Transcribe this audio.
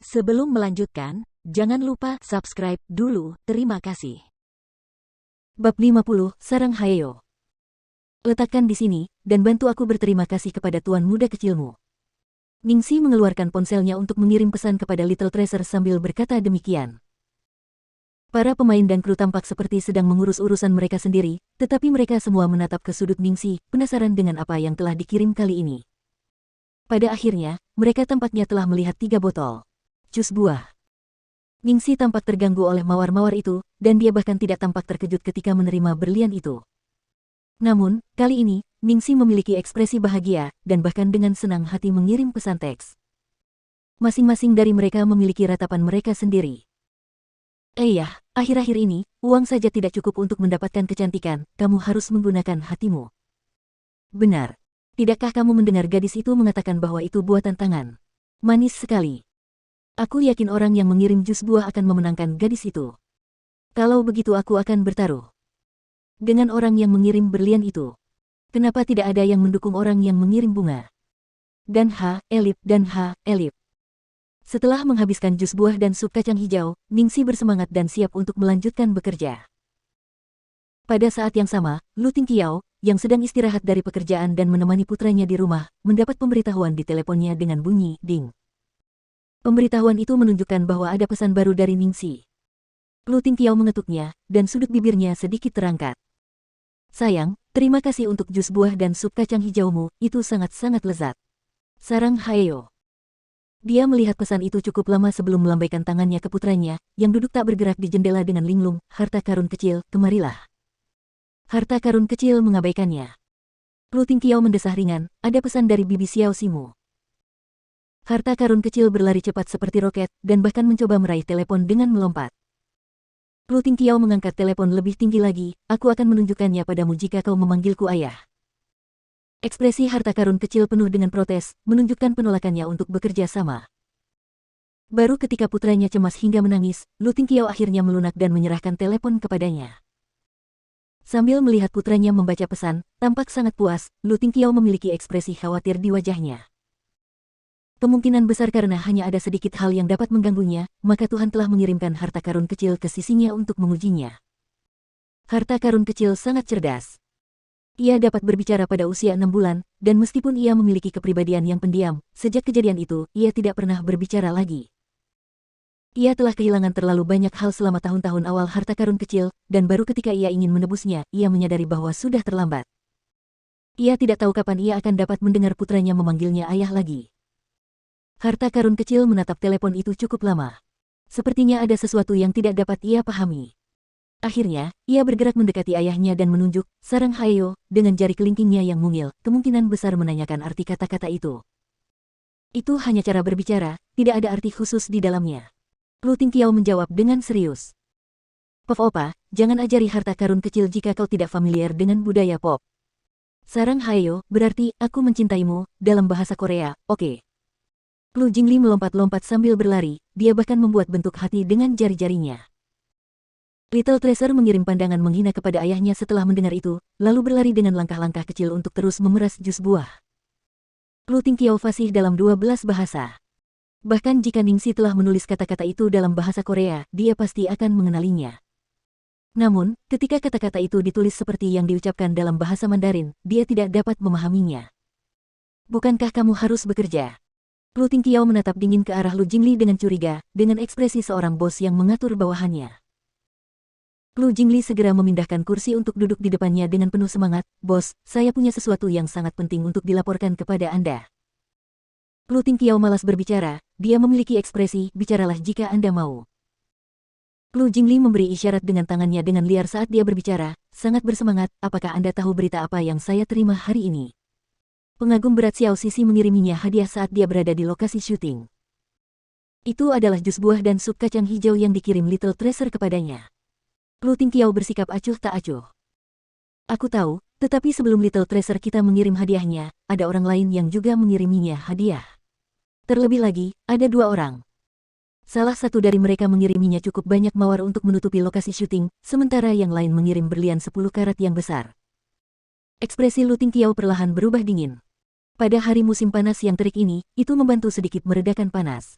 Sebelum melanjutkan, jangan lupa subscribe dulu, terima kasih. Bab 50, Sarang Hayo. Letakkan di sini, dan bantu aku berterima kasih kepada tuan muda kecilmu. Ningxi mengeluarkan ponselnya untuk mengirim pesan kepada Little Tracer sambil berkata demikian. Para pemain dan kru tampak seperti sedang mengurus urusan mereka sendiri, tetapi mereka semua menatap ke sudut Ningxi, penasaran dengan apa yang telah dikirim kali ini. Pada akhirnya, mereka tampaknya telah melihat 3 botol jus buah. Ningxi tampak terganggu oleh mawar-mawar itu, dan dia bahkan tidak tampak terkejut ketika menerima berlian itu. Namun, kali ini, Ningxi memiliki ekspresi bahagia, dan bahkan dengan senang hati mengirim pesan teks. Masing-masing dari mereka memiliki ratapan mereka sendiri. Akhir-akhir ini, uang saja tidak cukup untuk mendapatkan kecantikan, kamu harus menggunakan hatimu. Benar. Tidakkah kamu mendengar gadis itu mengatakan bahwa itu buatan tangan? Manis sekali. Aku yakin orang yang mengirim jus buah akan memenangkan gadis itu. Kalau begitu aku akan bertaruh dengan orang yang mengirim berlian itu. Kenapa tidak ada yang mendukung orang yang mengirim bunga? Dan Elip. Setelah menghabiskan jus buah dan sup kacang hijau, Ningxi bersemangat dan siap untuk melanjutkan bekerja. Pada saat yang sama, Lu Tingqiao, yang sedang istirahat dari pekerjaan dan menemani putranya di rumah, mendapat pemberitahuan di teleponnya dengan bunyi ding. Pemberitahuan itu menunjukkan bahwa ada pesan baru dari Ningxi. Lu Tingqiao mengetuknya, dan sudut bibirnya sedikit terangkat. Sayang, terima kasih untuk jus buah dan sup kacang hijaumu, itu sangat-sangat lezat. Sarang Hayo. Dia melihat pesan itu cukup lama sebelum melambaikan tangannya ke putranya, yang duduk tak bergerak di jendela dengan linglung, harta karun kecil, kemarilah. Harta karun kecil mengabaikannya. Lu Tingqiao mendesah ringan, ada pesan dari Bibi Xiao Ximu. Harta karun kecil berlari cepat seperti roket, dan bahkan mencoba meraih telepon dengan melompat. Lu Tingqiao mengangkat telepon lebih tinggi lagi, aku akan menunjukkannya padamu jika kau memanggilku ayah. Ekspresi harta karun kecil penuh dengan protes, menunjukkan penolakannya untuk bekerja sama. Baru ketika putranya cemas hingga menangis, Lu Tingqiao akhirnya melunak dan menyerahkan telepon kepadanya. Sambil melihat putranya membaca pesan, tampak sangat puas, Lu Tingqiao memiliki ekspresi khawatir di wajahnya. Kemungkinan besar karena hanya ada sedikit hal yang dapat mengganggunya, maka Tuhan telah mengirimkan harta karun kecil ke sisinya untuk mengujinya. Harta karun kecil sangat cerdas. Ia dapat berbicara pada usia 6 bulan, dan meskipun ia memiliki kepribadian yang pendiam, sejak kejadian itu, ia tidak pernah berbicara lagi. Ia telah kehilangan terlalu banyak hal selama tahun-tahun awal harta karun kecil, dan baru ketika ia ingin menebusnya, ia menyadari bahwa sudah terlambat. Ia tidak tahu kapan ia akan dapat mendengar putranya memanggilnya ayah lagi. Harta karun kecil menatap telepon itu cukup lama. Sepertinya ada sesuatu yang tidak dapat ia pahami. Akhirnya, ia bergerak mendekati ayahnya dan menunjuk, Sarang Hayo, dengan jari kelingkingnya yang mungil, kemungkinan besar menanyakan arti kata-kata itu. Itu hanya cara berbicara, tidak ada arti khusus di dalamnya. Lu Tingqiao menjawab dengan serius. Pop Opa, jangan ajari harta karun kecil jika kau tidak familiar dengan budaya pop. Sarang Hayo, berarti, aku mencintaimu, dalam bahasa Korea, oke. Lu Jingli melompat-lompat sambil berlari, dia bahkan membuat bentuk hati dengan jari-jarinya. Little Tracer mengirim pandangan menghina kepada ayahnya setelah mendengar itu, lalu berlari dengan langkah-langkah kecil untuk terus memeras jus buah. Lu Tingqiao fasih dalam 12 bahasa. Bahkan jika Ningxi telah menulis kata-kata itu dalam bahasa Korea, dia pasti akan mengenalinya. Namun, ketika kata-kata itu ditulis seperti yang diucapkan dalam bahasa Mandarin, dia tidak dapat memahaminya. Bukankah kamu harus bekerja? Lu Tingqiao menatap dingin ke arah Lu Jingli dengan curiga, dengan ekspresi seorang bos yang mengatur bawahannya. Lu Jingli segera memindahkan kursi untuk duduk di depannya dengan penuh semangat, "Bos, saya punya sesuatu yang sangat penting untuk dilaporkan kepada Anda." Lu Tingqiao malas berbicara, dia memiliki ekspresi, "Bicaralah jika Anda mau." Lu Jingli memberi isyarat dengan tangannya dengan liar saat dia berbicara, sangat bersemangat, "Apakah Anda tahu berita apa yang saya terima hari ini?" Pengagum berat Xiao Sisi mengiriminya hadiah saat dia berada di lokasi syuting. Itu adalah jus buah dan sup kacang hijau yang dikirim Little Tracer kepadanya. Lu Tingqiao bersikap acuh tak acuh. Aku tahu, tetapi sebelum Little Tracer kita mengirim hadiahnya, ada orang lain yang juga mengiriminya hadiah. Terlebih lagi, ada 2 orang. Salah satu dari mereka mengiriminya cukup banyak mawar untuk menutupi lokasi syuting, sementara yang lain mengirim berlian 10 karat yang besar. Ekspresi Lu Tingqiao perlahan berubah dingin. Pada hari musim panas yang terik ini, itu membantu sedikit meredakan panas.